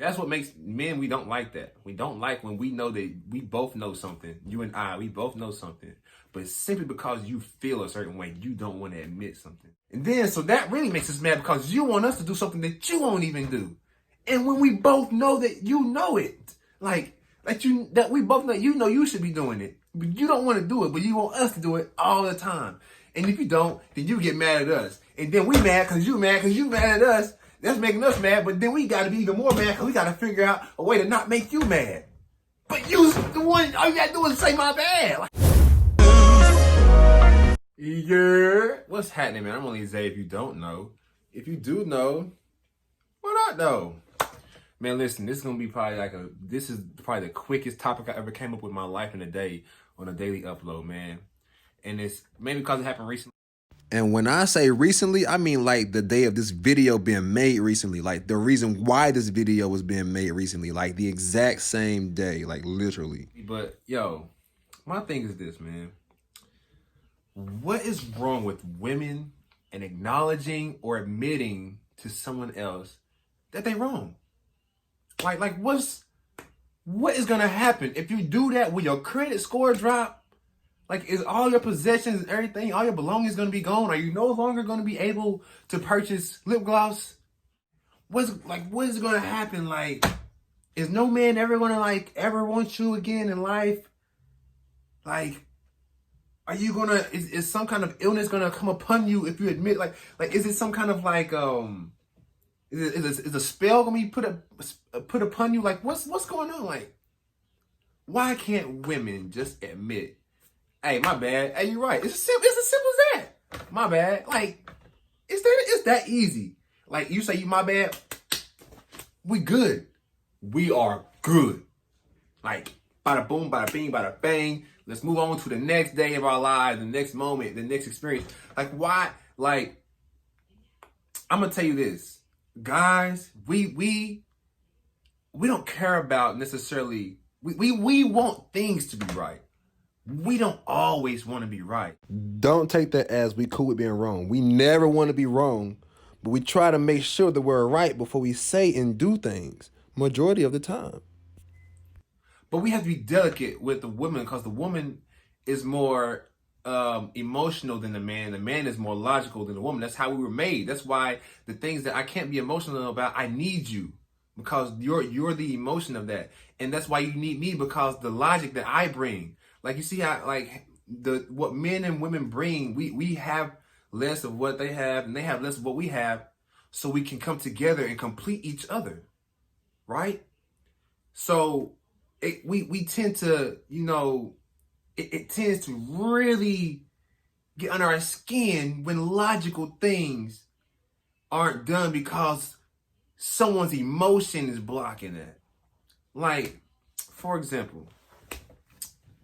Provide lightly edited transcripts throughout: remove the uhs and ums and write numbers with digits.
That's what makes men, we don't like that. We don't like when we know that we both know something. You and I, we both know something. But simply because you feel a certain way, you don't want to admit something. And then, so that really makes us mad because you want us to do something that you won't even do. And when we both know that you know it, that we both know you should be doing it, but you don't want to do it, but you want us to do it all the time. And if you don't, then you get mad at us. And then we mad because you mad at us. That's making us mad, but then we got to be even more mad because we got to figure out a way to not make you mad. But you, the one, all you got to do is say my bad. Yeah. What's happening, man? I'm only Zay if you don't know. If you do know, why not though? Man, listen, this is going to be this is probably the quickest topic I ever came up with in my life in a day on a daily upload, man. And it's maybe because it happened recently. And when I say recently, I mean like the day of this video being made recently. Like the reason why this video was being made recently. Like the exact same day, like literally. But yo, my thing is this, man. What is wrong with women and acknowledging or admitting to someone else that they wrong? Like what is gonna happen if you do that? Will your credit score drop? Like, is all your possessions and everything, all your belongings going to be gone? Are you no longer going to be able to purchase lip gloss? What is going to happen? Like, is no man ever going to, ever want you again in life? Like, are you going to, is some kind of illness going to come upon you if you admit, is it some kind of, is a spell going to be put upon you? Like, what's going on? Like, why can't women just admit, hey, my bad. Hey, you're right. It's as simple as that. My bad. Like, it's that easy. Like, you say you my bad. We good. We are good. Like, bada boom, bada bing, bada bang. Let's move on to the next day of our lives, the next moment, the next experience. Like, why? Like, I'm gonna tell you this, guys. We don't care about necessarily. We want things to be right. We don't always want to be right. Don't take that as we cool with being wrong. We never want to be wrong, but we try to make sure that we're right before we say and do things, majority of the time. But we have to be delicate with the woman because the woman is more emotional than the man. The man is more logical than the woman. That's how we were made. That's why the things that I can't be emotional about, I need you because you're the emotion of that. And that's why you need me because the logic that I bring. Like, you see how, what men and women bring, we have less of what they have, and they have less of what we have, so we can come together and complete each other, right? So, we tend to, it tends to really get under our skin when logical things aren't done because someone's emotion is blocking it. Like, for example,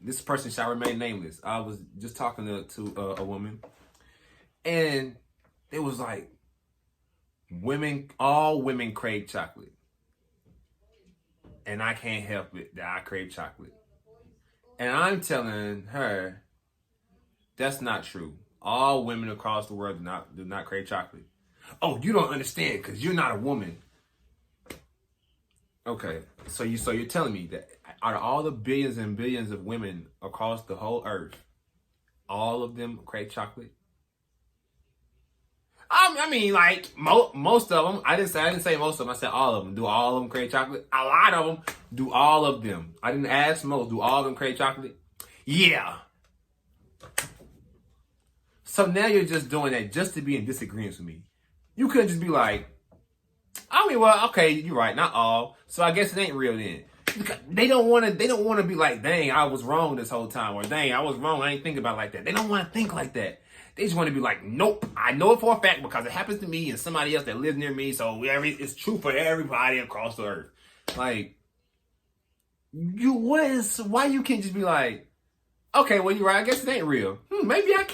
this person shall remain nameless. I was just talking to a woman, and it was like, all women crave chocolate. And I can't help it that I crave chocolate. And I'm telling her, that's not true. All women across the world do not crave chocolate. Oh, you don't understand because you're not a woman. Okay, so you're telling me that out of all the billions and billions of women across the whole earth, all of them crave chocolate? I mean, most of them. I didn't say most of them. I said all of them. Do all of them crave chocolate? A lot of them. Do all of them? I didn't ask most. Do all of them crave chocolate? Yeah. So now you're just doing that just to be in disagreement with me. You couldn't just be like, I mean, well, okay, you're right, not all. So I guess it ain't real then. They don't want to be like, dang, I was wrong this whole time, or dang, I was wrong, I ain't thinking about it like that. They don't want to think like that. They just want to be like, nope, I know it for a fact because it happens to me and somebody else that lives near me, so it's true for everybody across the earth. Like, why you can't just be like, okay, well, you're right, I guess it ain't real. Maybe I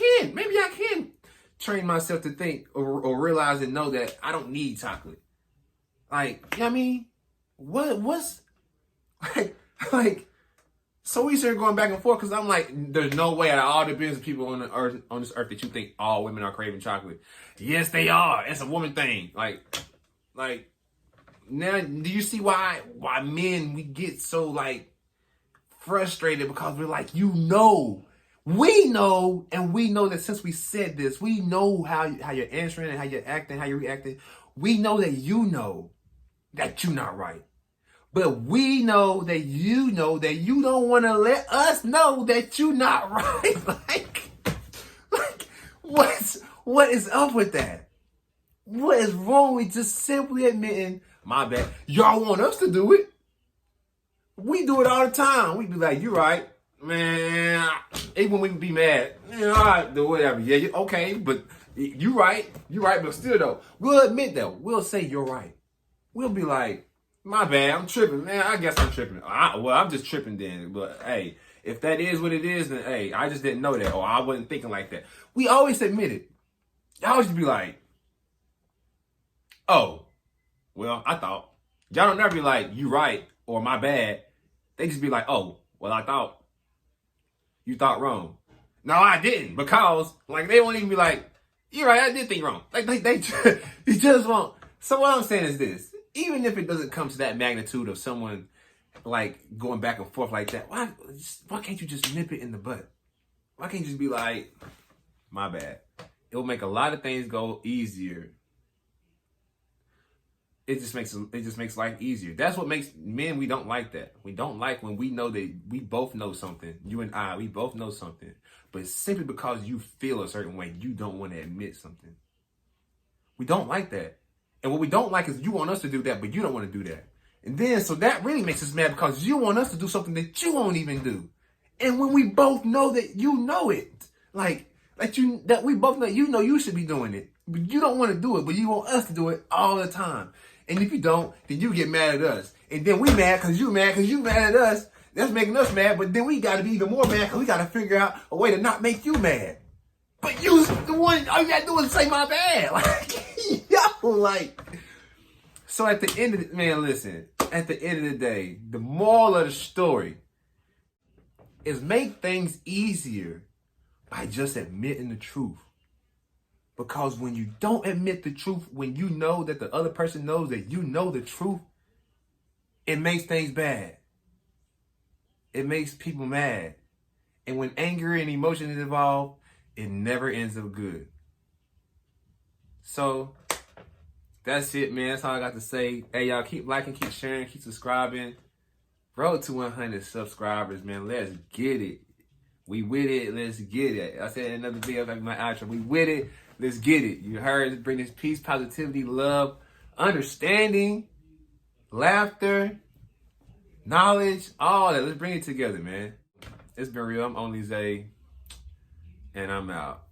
can train myself to think or realize and know that I don't need chocolate. Like, you know what I mean? What's like, so we started going back and forth because I'm like, there's no way out of all the billions of people on this earth that you think all women are craving chocolate. Yes, they are. It's a woman thing. Like, Now, do you see why men, we get so like frustrated? Because we're like, we know, and we know that since we said this, we know how you're answering and how you're acting, how you're reacting. We know that you know that you're not right. But we know that you don't want to let us know that you're not right. like, what is up with that? What is wrong with just simply admitting, my bad? Y'all want us to do it. We do it all the time. We be like, you're right, man. Even when we be mad, all right, do whatever. Yeah, okay, but you right, but still though, we'll admit that. We'll say you're right. We'll be like, my bad, I'm tripping, man. I guess I'm tripping. I'm just tripping then. But hey, if that is what it is, then hey, I just didn't know that, or I wasn't thinking like that. We always admit it. Y'all always be like, oh, well, I thought. Y'all don't never be like, you right, or my bad. They just be like, oh, well, I thought. You thought wrong. No, I didn't, because like they won't even be like, you're right, I did think wrong. Like they just won't. So what I'm saying is this. Even if it doesn't come to that magnitude of someone like going back and forth like that, why can't you just nip it in the butt? Why can't you just be like, my bad? It will make a lot of things go easier. It just makes life easier. That's what makes men, we don't like that. We don't like when we know that we both know something. You and I, we both know something. But simply because you feel a certain way, you don't want to admit something. We don't like that. And what we don't like is you want us to do that, but you don't want to do that. And then, so that really makes us mad because you want us to do something that you won't even do. And when we both know that you know it, that we both know you should be doing it, but you don't want to do it, but you want us to do it all the time. And if you don't, then you get mad at us. And then we mad because you mad at us. That's making us mad, but then we got to be even more mad because we got to figure out a way to not make you mad. But you the one, all you got to do is say my bad. So at the end of the, man, listen, at the end of the day, the moral of the story is make things easier by just admitting the truth. Because when you don't admit the truth, when you know that the other person knows that you know the truth, it makes things bad. It makes people mad. And when anger and emotion is involved, it never ends up good. So that's it, man. That's all I got to say. Hey, y'all, keep liking, keep sharing, keep subscribing. Road to 100 subscribers, man. Let's get it. We with it. Let's get it. I said in another video, like my outro. We with it. Let's get it. You heard? Bring this peace, positivity, love, understanding, laughter, knowledge, all that. Let's bring it together, man. It's been real. I'm Only Zay, and I'm out.